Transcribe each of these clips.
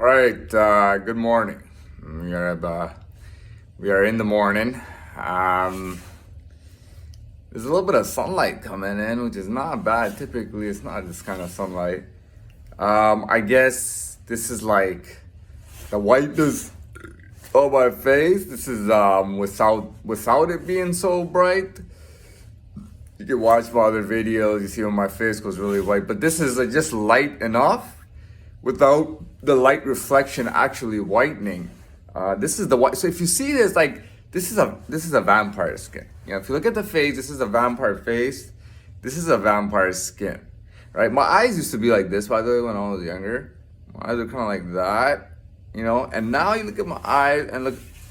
All right, good morning. We are in the morning. There's a little bit of sunlight coming in, which is not bad. Typically, it's not this kind of sunlight. I guess this is like the whiteness of my face. This is without it being so bright. You can watch my other videos. You see when my face goes really white, but this is just light enough without the light reflection actually whitening. This is the white. So if you see this, like this is a vampire skin. You know, if you look at the face, this is a vampire face. This is a vampire skin, right? My eyes used to be like this, by the way, when I was younger. My eyes are kind of like that, you know. And now you look at my eyes and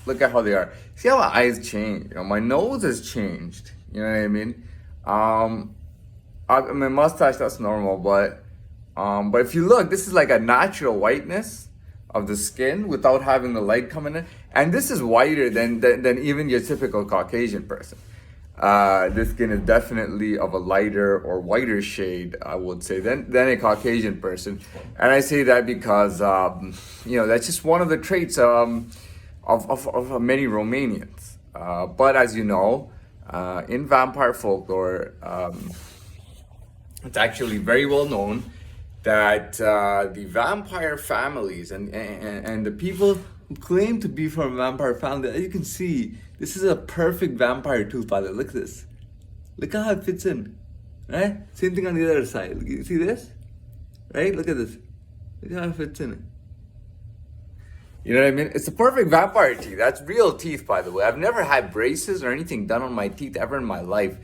look at how they are. See how my eyes change? You know, my nose has changed. You know what I mean? My mustache, that's normal, but if you look, this is like a natural whiteness of the skin without having the light coming in, and this is whiter than even your typical Caucasian person. This skin is definitely of a lighter or whiter shade, I would say, than a Caucasian person, and I say that because that's just one of the traits of many Romanians. But as you know, in vampire folklore, it's actually very well known that the vampire families and the people who claim to be from a vampire family, as you can see, this is a perfect vampire tooth, by the way. Look at this. Look how it fits in, right? Same thing on the other side. You see this? Right? Look at this. Look how it fits in. You know what I mean? It's a perfect vampire teeth. That's real teeth, by the way. I've never had braces or anything done on my teeth ever in my life.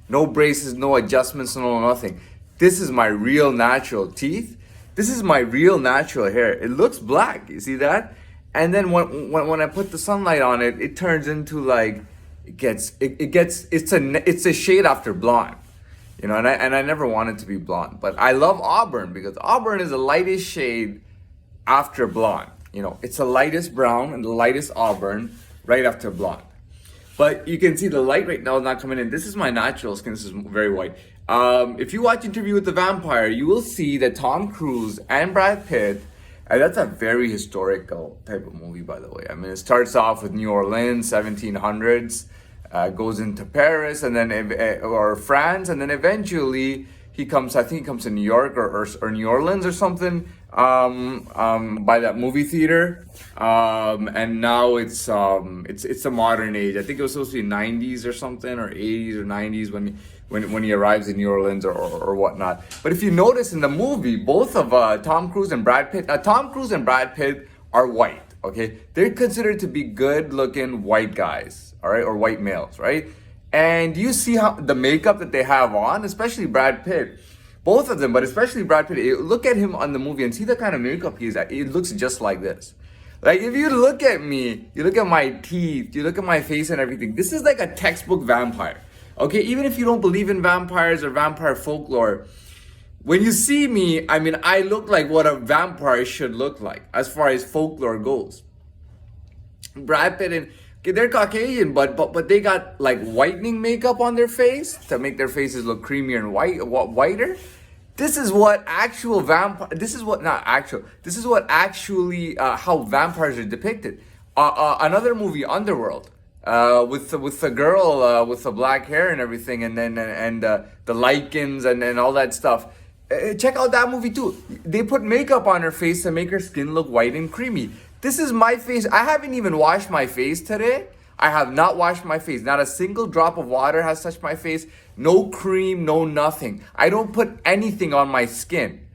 No braces, no adjustments, no nothing. This is my real natural teeth. This is my real natural hair. It looks black. You see that? And then when I put the sunlight on it, it turns into like it's a shade after blonde. You know, and I never wanted to be blonde, but I love auburn because auburn is the lightest shade after blonde. You know, it's the lightest brown and the lightest auburn right after blonde. But you can see the light right now is not coming in. This is my natural skin. This is very white. If you watch Interview with the Vampire, you will see that Tom Cruise and Brad Pitt, and that's a very historical type of movie, by the way. I mean, it starts off with New Orleans, 1700s, goes into Paris, and then or France, and then eventually he comes to New York or New Orleans or something, by that movie theater, and now it's a modern age. I think it was supposed to be 90s or something, or 80s or 90s when he arrives in New Orleans or whatnot. But if you notice in the movie, both of Tom Cruise and Brad Pitt, Tom Cruise and Brad Pitt are white. Okay, they're considered to be good-looking white guys, all right, or white males, right? And you see how the makeup that they have on, especially Brad Pitt, both of them, but especially Brad Pitt. Look at him on the movie and see the kind of makeup he's at. It looks just like this. Like if you look at me, you look at my teeth, you look at my face and everything. This is like a textbook vampire. Okay, even if you don't believe in vampires or vampire folklore, when you see me, I mean, I look like what a vampire should look like as far as folklore goes. Brad Pitt and they're Caucasian, but they got like whitening makeup on their face to make their faces look creamier and whiter. This is what actual vampire. This is what not actual. This is what actually how vampires are depicted. Another movie, Underworld, with the girl with the black hair and everything, and then the lichens and all that stuff. Check out that movie too. They put makeup on her face to make her skin look white and creamy. This is my face. I haven't even washed my face today. I have not washed my face. Not a single drop of water has touched my face. No cream, no nothing. I don't put anything on my skin.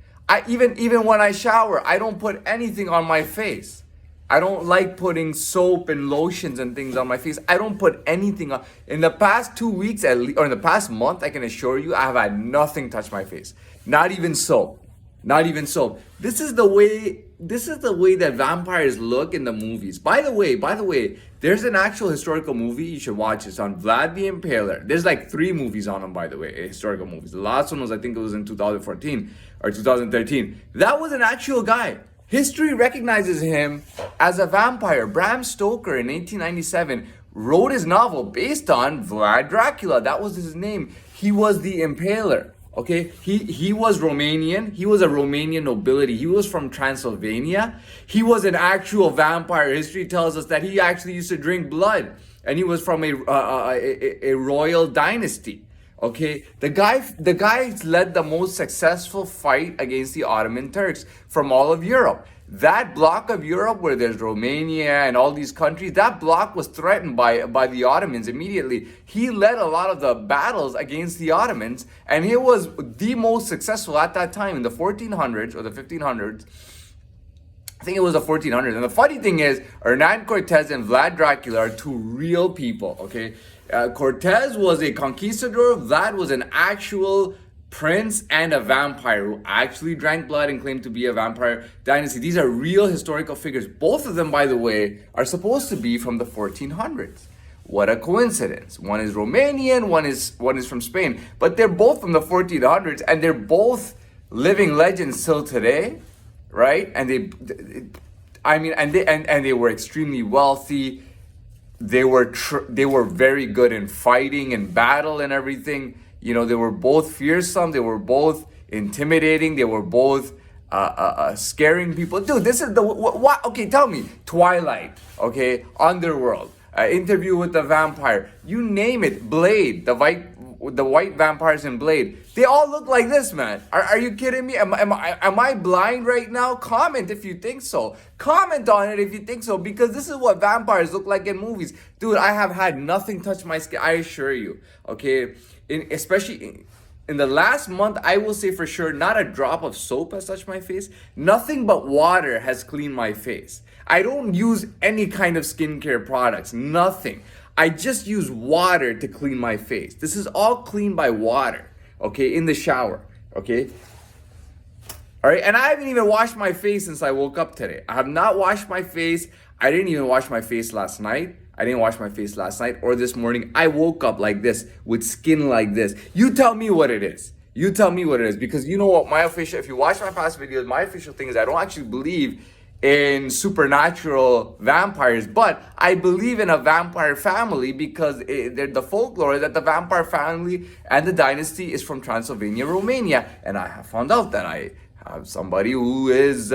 Even when I shower, I don't put anything on my face. I don't like putting soap and lotions and things on my face. I don't put anything on. In the past 2 weeks, or in the past month, I can assure you, I have had nothing touch my face. Not even soap. Not even soap. This is the way that vampires look in the movies. By the way, there's an actual historical movie you should watch. It's on Vlad the Impaler. There's like 3 movies on him, by the way, historical movies. The last one was, I think it was in 2014 or 2013. That was an actual guy. History recognizes him as a vampire. Bram Stoker in 1897 wrote his novel based on Vlad Dracula. That was his name. He was the Impaler. Okay, he was Romanian. He was a Romanian nobility. He was from Transylvania. He was an actual vampire. History tells us that he actually used to drink blood, and he was from a royal dynasty. Okay, the guy led the most successful fight against the Ottoman Turks from all of Europe. That block of Europe where there's Romania and all these countries, that block was threatened by the Ottomans immediately. He led a lot of the battles against the Ottomans, and he was the most successful at that time in the 1400s or the 1500s. I think it was the 1400s. And the funny thing is, Hernan Cortez and Vlad Dracula are two real people, okay? Cortez was a conquistador. Vlad was an actual prince and a vampire who actually drank blood and claimed to be a vampire dynasty. These are real historical figures. Both of them, by the way, are supposed to be from the 1400s. What a coincidence. One is Romanian, one is from Spain. But they're both from the 1400s, and they're both living legends still today, right? And they were extremely wealthy. They were very good in fighting and battle and everything. You know, they were both fearsome. They were both intimidating. They were both scaring people. Dude, this is what? Okay, tell me. Twilight, okay, Underworld, Interview with the Vampire. You name it. Blade, the white vampires in Blade. They all look like this, man. Are you kidding me? Am I blind right now? Comment if you think so. Comment on it if you think so, because this is what vampires look like in movies. Dude, I have had nothing touch my skin, I assure you. Okay, especially in the last month, I will say for sure, not a drop of soap has touched my face. Nothing but water has cleaned my face. I don't use any kind of skincare products, nothing. I just use water to clean my face. This is all cleaned by water, okay, in the shower, okay? All right, and I haven't even washed my face since I woke up today. I have not washed my face. I didn't even wash my face last night. I didn't wash my face last night or this morning. I woke up like this with skin like this. You tell me what it is. You tell me what it is, because you know what, if you watch my past videos, my official thing is I don't actually believe in supernatural vampires, but I believe in a vampire family because the folklore is that the vampire family and the dynasty is from Transylvania, Romania, and I have found out that I have somebody who is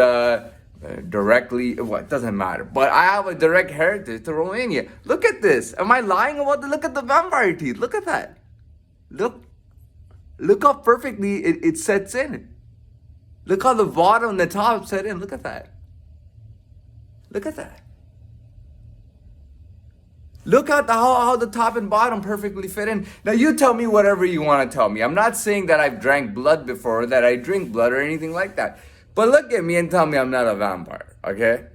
directly, well, it doesn't matter, but I have a direct heritage to Romania. Look at this. Am I lying about look at the vampire teeth? Look at that. Look how perfectly it sets in. Look how the bottom and the top set in. Look at that. Look at that. Look at how the top and bottom perfectly fit in. Now you tell me whatever you want to tell me. I'm not saying that I've drank blood before or that I drink blood or anything like that. But look at me and tell me I'm not a vampire, okay?